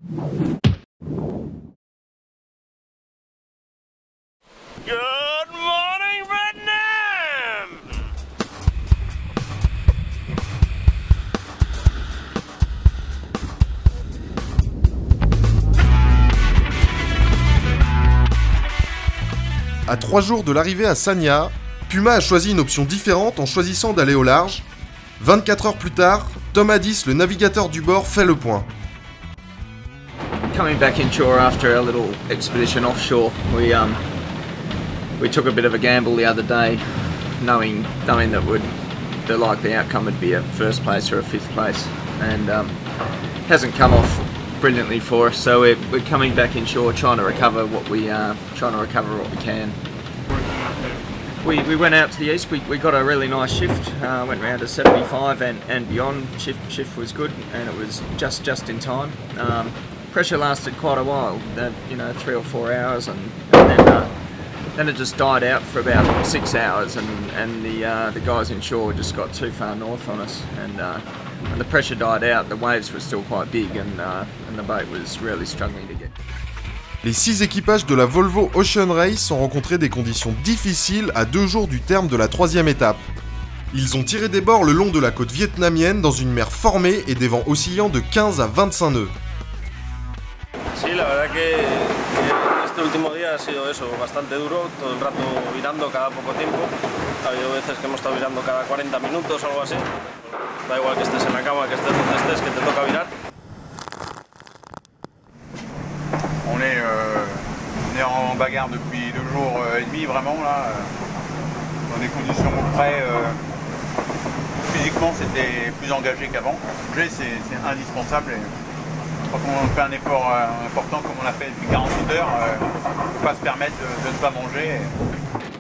Good morning, Vietnam! À 3 jours de l'arrivée à Sanya, Puma a choisi une option différente en choisissant d'aller au large. 24 heures plus tard, Tom Addis, le navigateur du bord, fait le point. Coming back inshore after our little expedition offshore, we took a bit of a gamble the other day, knowing that the likely outcome would be a first place or a fifth place, and hasn't come off brilliantly for us. So we're coming back inshore, trying to recover what we can. We went out to the east. We got a really nice shift. Went round to 75 and beyond. Shift was good, and it was just in time. Pressure lasted quite a while, 3 or 4 hours, and then it just died out for about 6 hours, and the guys inshore just got too far north on us, and the pressure died out. The waves were still quite big, and the boat was really struggling to get. Les 6 équipages de la Volvo Ocean Race ont rencontré des conditions difficiles à 2 jours du terme de la 3e étape. Ils ont tiré des bords le long de la côte vietnamienne dans une mer formée et des vents oscillant de 15 à 25 nœuds. Sí, la verdad que este último día ha sido eso, bastante duro, todo el rato virando cada poco tiempo. Ha habido veces que hemos estado virando cada 40 minutos o algo así. Da igual que estés en la cama, que estés donde estés, que te toca virar. On est en bagarre depuis 2 jours et demi vraiment là, dans des conditions près. Physiquement c'était plus engagé qu'avant. Bouger c'est indispensable. Quand on fait un effort important comme on l'a fait depuis 48 heures, on ne peut pas se permettre de ne pas manger.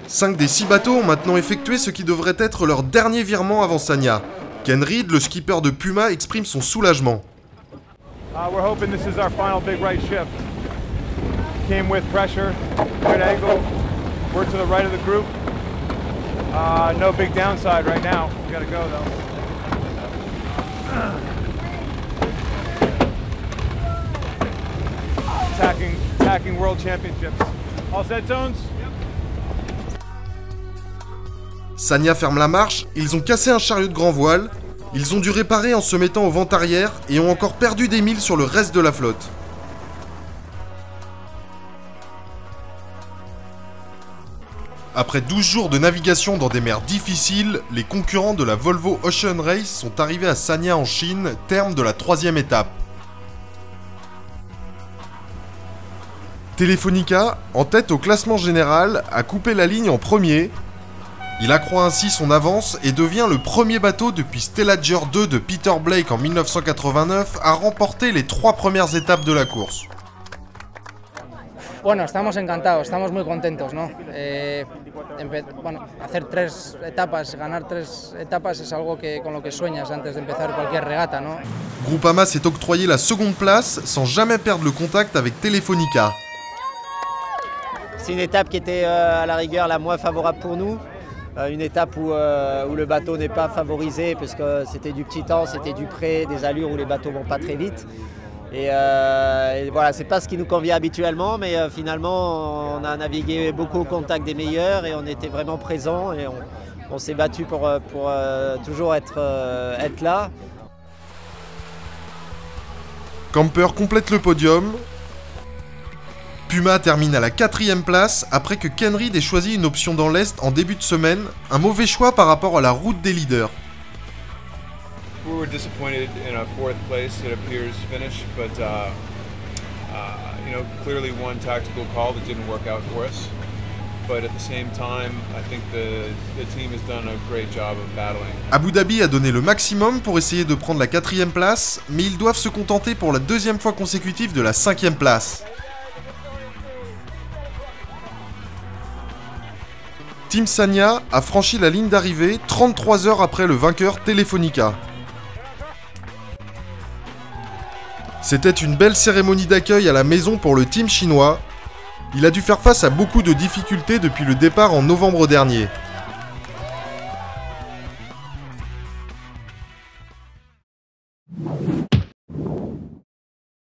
5 des 6 bateaux ont maintenant effectué ce qui devrait être leur dernier virement avant Sanya. Ken Reed, le skipper de Puma, exprime son soulagement. We're hoping this is our final big right shift. Came with pressure, good angle, we're to the right of the group. No big downside right now. We gotta go though. Attacking World Championships. All set zones? Sanya ferme la marche, ils ont cassé un chariot de grand voile, ils ont dû réparer en se mettant au vent arrière et ont encore perdu des milles sur le reste de la flotte. Après 12 jours de navigation dans des mers difficiles, les concurrents de la Volvo Ocean Race sont arrivés à Sanya en Chine, terme de la 3e étape. Telefonica, en tête au classement général, a coupé la ligne en premier. Il accroît ainsi son avance et devient le premier bateau depuis Stelladger 2 de Peter Blake en 1989 à remporter les 3 premières étapes de la course. Bueno, estamos encantados, estamos muy contentos, ¿no? Hacer 3 etapas, ganar 3 etapas es algo con lo que sueñas antes de empezar cualquier regata, ¿no? Groupama s'est octroyé la 2e place sans jamais perdre le contact avec Telefonica. C'est une étape qui était à la rigueur la moins favorable pour nous. Une étape où le bateau n'est pas favorisé parce que c'était du petit temps, c'était du près, des allures où les bateaux vont pas très vite. Et voilà, c'est pas ce qui nous convient habituellement, mais finalement on a navigué beaucoup au contact des meilleurs et on était vraiment présents et on s'est battu pour toujours être là. Camper complète le podium. Puma termine à la 4e place après que Ken Reed ait choisi une option dans l'Est en début de semaine, un mauvais choix par rapport à la route des leaders. We were disappointed in a 4th place, it appears, finish, but clearly one tactical call that didn't work out for us. But at the same time, I think the team has done a great job of battling. Abu Dhabi a donné le maximum pour essayer de prendre la 4e place, mais ils doivent se contenter pour la 2e fois consécutive de la 5e place. Team Sanya a franchi la ligne d'arrivée 33 heures après le vainqueur Telefonica. C'était une belle cérémonie d'accueil à la maison pour le team chinois. Il a dû faire face à beaucoup de difficultés depuis le départ en novembre dernier.